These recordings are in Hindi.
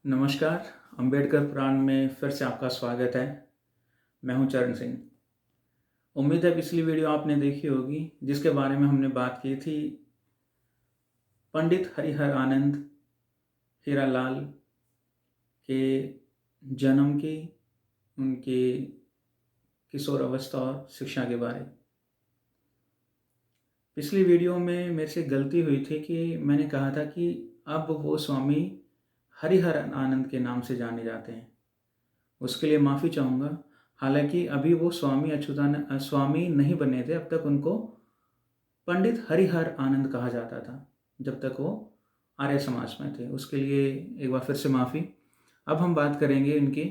नमस्कार, अंबेडकर पुराण में फिर से आपका स्वागत है। मैं हूं चरण सिंह। उम्मीद है पिछली वीडियो आपने देखी होगी जिसके बारे में हमने बात की थी पंडित हरिहर आनंद हीरालाल के जन्म की, उनकी किशोर अवस्था और शिक्षा के बारे। पिछली वीडियो में मेरे से गलती हुई थी कि मैंने कहा था कि अब वो स्वामी हरिहर आनंद के नाम से जाने जाते हैं। उसके लिए माफ़ी चाहूँगा। हालांकि अभी वो स्वामी नहीं बने थे, अब तक उनको पंडित हरिहर आनंद कहा जाता था जब तक वो आर्य समाज में थे। उसके लिए एक बार फिर से माफ़ी। अब हम बात करेंगे इनकी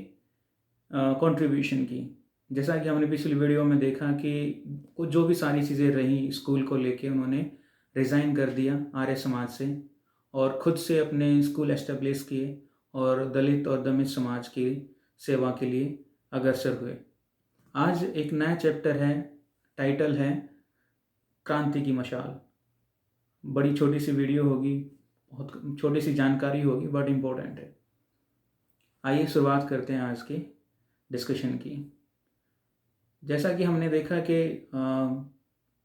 कंट्रीब्यूशन की। जैसा कि हमने पिछली वीडियो में देखा कि कुछ जो भी सारी चीज़ें रही स्कूल को लेके, उन्होंने रिज़ाइन कर दिया आर्य समाज से और ख़ुद से अपने स्कूल एस्टेब्लिश किए और दलित और दमित समाज की सेवा के लिए अग्रसर हुए। आज एक नया चैप्टर है, टाइटल है क्रांति की मशाल। बड़ी छोटी सी वीडियो होगी, बहुत छोटी सी जानकारी होगी, बट इम्पोर्टेंट है। आइए शुरुआत करते हैं आज की डिस्कशन की। जैसा कि हमने देखा कि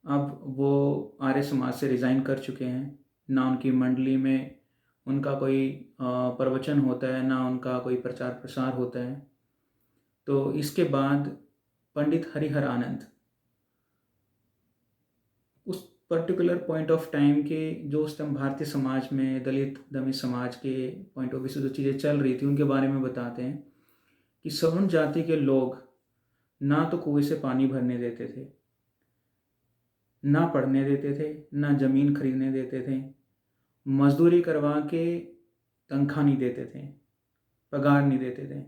अब वो आर्य समाज से रिज़ाइन कर चुके हैं। ना उनकी मंडली में उनका कोई प्रवचन होता है, ना उनका कोई प्रचार प्रसार होता है। तो इसके बाद पंडित हरिहर आनंद उस पर्टिकुलर पॉइंट ऑफ टाइम के जो उस टाइम भारतीय समाज में दलित दमित समाज के पॉइंट ऑफ व्यू से जो चीज़ें चल रही थी उनके बारे में बताते हैं कि सवर्ण जाति के लोग ना तो कुएं से पानी भरने देते थे, ना पढ़ने देते थे, ना ज़मीन खरीदने देते थे, मजदूरी करवा के तनख्वाह नहीं देते थे, पगार नहीं देते थे,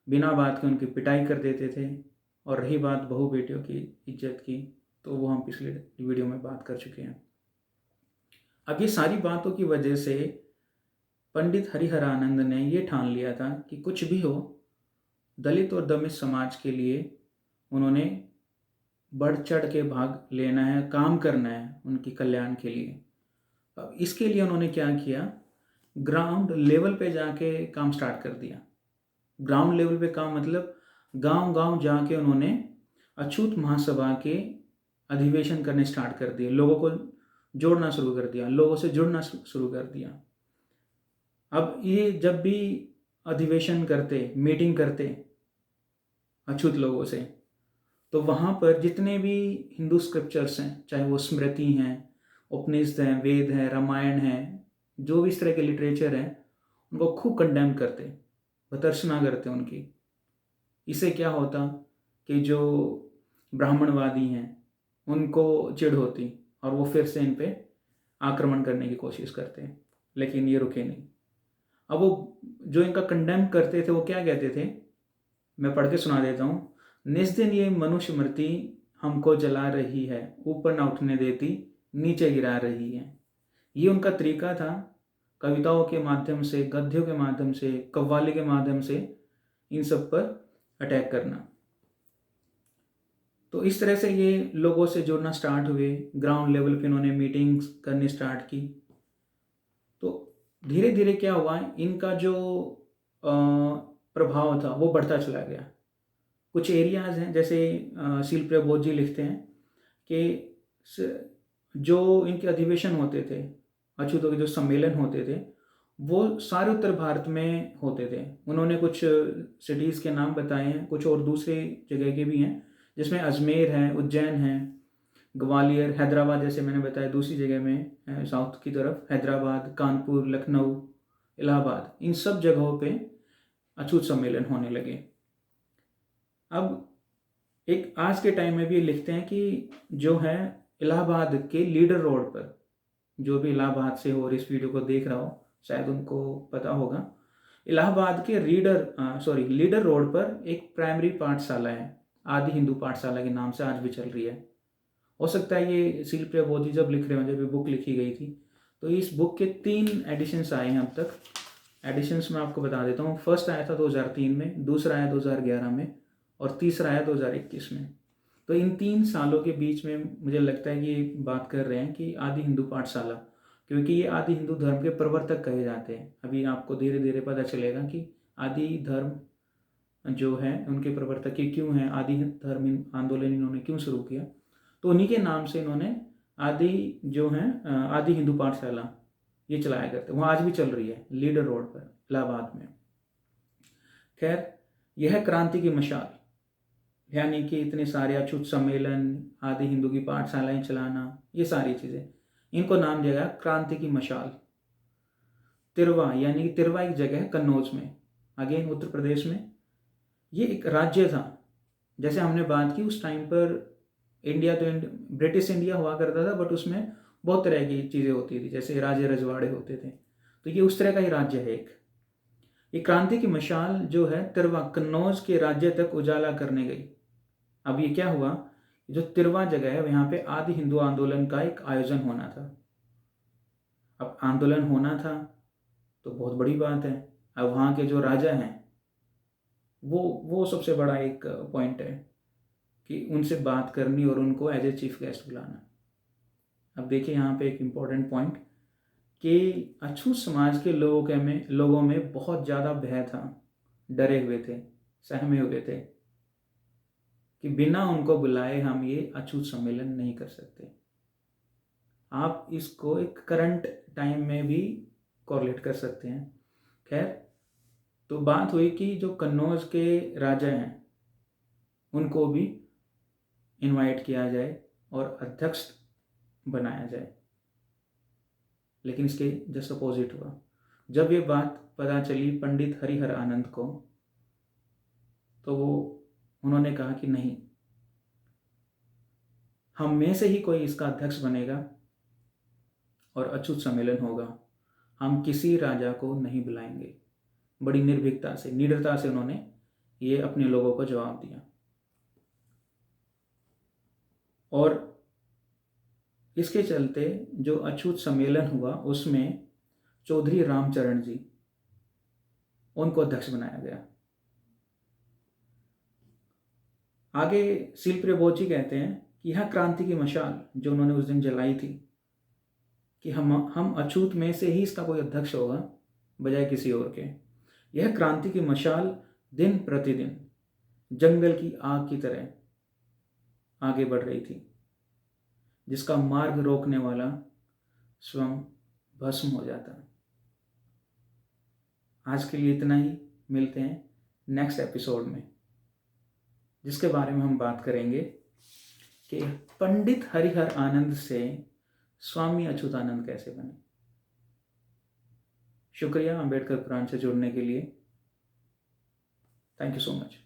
बिना बात के उनकी पिटाई कर देते थे। और रही बात बहू बेटियों की इज्जत की, तो वो हम पिछले वीडियो में बात कर चुके हैं। अब ये सारी बातों की वजह से पंडित हरिहर आनंद ने ये ठान लिया था कि कुछ भी हो, दलित और दमित समाज के लिए उन्होंने बढ़ चढ़ के भाग लेना है, काम करना है उनकी कल्याण के लिए। अब इसके लिए उन्होंने क्या किया, ग्राउंड लेवल पे जाके काम स्टार्ट कर दिया। ग्राउंड लेवल पे काम मतलब गांव गांव जाके उन्होंने अछूत महासभा के अधिवेशन करने स्टार्ट कर दिए, लोगों को जोड़ना शुरू कर दिया, लोगों से जुड़ना शुरू कर दिया। अब ये जब भी अधिवेशन करते, मीटिंग करते अछूत लोगों से, तो वहाँ पर जितने भी हिंदू स्क्रिप्चर्स हैं, चाहे वो स्मृति हैं, उपनिषद हैं, वेद हैं, रामायण हैं, जो भी इस तरह के लिटरेचर हैं, उनको खूब कंडेम करते, भर्त्सना करते उनकी। इससे क्या होता कि जो ब्राह्मणवादी हैं उनको चिढ़ होती और वो फिर से इन पे आक्रमण करने की कोशिश करते हैं, लेकिन ये रुके नहीं। अब वो जो इनका कंडेम करते थे वो क्या कहते थे, मैं पढ़ के सुना देता हूँ। निस दिन ये मनुष्य मृति हमको जला रही है, ऊपर ना उठने देती, नीचे गिरा रही है। ये उनका तरीका था, कविताओं के माध्यम से, गद्यों के माध्यम से, कव्वाली के माध्यम से इन सब पर अटैक करना। तो इस तरह से ये लोगों से जुड़ना स्टार्ट हुए, ग्राउंड लेवल पे इन्होंने मीटिंग्स करनी स्टार्ट की। तो धीरे धीरे क्या हुआ, इनका जो प्रभाव था वो बढ़ता चला गया। कुछ एरियाज हैं, जैसे शील प्रबोध जी लिखते हैं कि जो इनके अधिवेशन होते थे, अछूतों के जो सम्मेलन होते थे, वो सारे उत्तर भारत में होते थे। उन्होंने कुछ सिटीज़ के नाम बताए हैं, कुछ और दूसरे जगह के भी हैं, जिसमें अजमेर है, उज्जैन है, ग्वालियर, हैदराबाद, जैसे मैंने बताया दूसरी जगह में साउथ की तरफ हैदराबाद, कानपुर, लखनऊ, इलाहाबाद, इन सब जगहों पे अछूत सम्मेलन होने लगे। अब एक आज के टाइम में भी लिखते हैं कि जो है इलाहाबाद के लीडर रोड पर, जो भी इलाहाबाद से हो और इस वीडियो को देख रहा हो शायद उनको पता होगा, इलाहाबाद के लीडर रोड पर एक प्राइमरी पाठशाला है, आदि हिंदू पाठशाला के नाम से आज भी चल रही है। हो सकता है ये शील प्रबोध जी जब लिख रहे हो, जब ये बुक लिखी गई थी, तो इस बुक के 3 एडिशंस आए हैं अब तक। एडिशंस मैं आपको बता देता हूँ। फर्स्ट आया था 2003 में, दूसरा आया 2011 में और तीसरा आया 2021 में। तो इन 3 सालों के बीच में मुझे लगता है कि बात कर रहे हैं कि आदि हिंदू पाठशाला, क्योंकि ये आदि हिंदू धर्म के प्रवर्तक कहे जाते हैं। अभी आपको धीरे धीरे पता चलेगा कि आदि धर्म जो है उनके प्रवर्तक ये क्यों हैं, आदि धर्म आंदोलन इन्होंने क्यों शुरू किया। तो उन्हीं के नाम से इन्होंने आदि जो है आदि हिंदू पाठशाला ये चलाया करते, वहाँ आज भी चल रही है लीडर रोड पर इलाहाबाद में। खैर, यह क्रांति की मशाल, यानी कि इतने सारे अछूत सम्मेलन, आदि हिंदू की पाठशालाएं चलाना, ये सारी चीज़ें, इनको नाम दिया गया क्रांति की मशाल। तिरवा, यानी कि तिरवा एक जगह है कन्नौज में, अगेन उत्तर प्रदेश में। ये एक राज्य था। जैसे हमने बात की उस टाइम पर इंडिया तो ब्रिटिश इंडिया हुआ करता था, बट उसमें बहुत तरह की चीज़ें होती थी, जैसे राजे रजवाड़े होते थे। तो ये उस तरह का ही राज्य है एक। ये क्रांति की मशाल जो है तिरवा कन्नौज के राज्य तक उजाला करने गई। अब ये क्या हुआ, जो तिरवा जगह है यहाँ पे आदि हिंदू आंदोलन का एक आयोजन होना था। अब आंदोलन होना था तो बहुत बड़ी बात है। अब वहाँ के जो राजा हैं वो सबसे बड़ा एक पॉइंट है कि उनसे बात करनी और उनको एज ए चीफ गेस्ट बुलाना। अब देखिए यहाँ पे एक इम्पॉर्टेंट पॉइंट कि अछूत समाज के लोगों में बहुत ज़्यादा भय था, डरे हुए थे, सहमे हुए थे कि बिना उनको बुलाए हम ये अछूत सम्मेलन नहीं कर सकते। आप इसको एक करंट टाइम में भी कोरिलेट कर सकते हैं। खैर, तो बात हुई कि जो कन्नौज के राजा हैं उनको भी इनवाइट किया जाए और अध्यक्ष बनाया जाए, लेकिन इसके जस्ट अपोजिट हुआ। जब ये बात पता चली पंडित हरिहर आनंद को, तो उन्होंने कहा कि नहीं, हम में से ही कोई इसका अध्यक्ष बनेगा और अछूत सम्मेलन होगा, हम किसी राजा को नहीं बुलाएंगे। बड़ी निर्भीकता से, निडरता से उन्होंने ये अपने लोगों को जवाब दिया। और इसके चलते जो अछूत सम्मेलन हुआ उसमें चौधरी रामचरण जी, उनको अध्यक्ष बनाया गया। आगे सील प्रबोध जी कहते हैं कि यह क्रांति की मशाल जो उन्होंने उस दिन जलाई थी कि हम अछूत में से ही इसका कोई अध्यक्ष होगा बजाय किसी और के। यह क्रांति की मशाल दिन प्रतिदिन जंगल की आग की तरह आगे बढ़ रही थी, जिसका मार्ग रोकने वाला स्वयं भस्म हो जाता। आज के लिए इतना ही। मिलते हैं नेक्स्ट एपिसोड में, जिसके बारे में हम बात करेंगे कि पंडित हरिहर आनंद से स्वामी अच्युतानंद कैसे बने। शुक्रिया अम्बेडकर पुराण से जुड़ने के लिए। Thank you so much.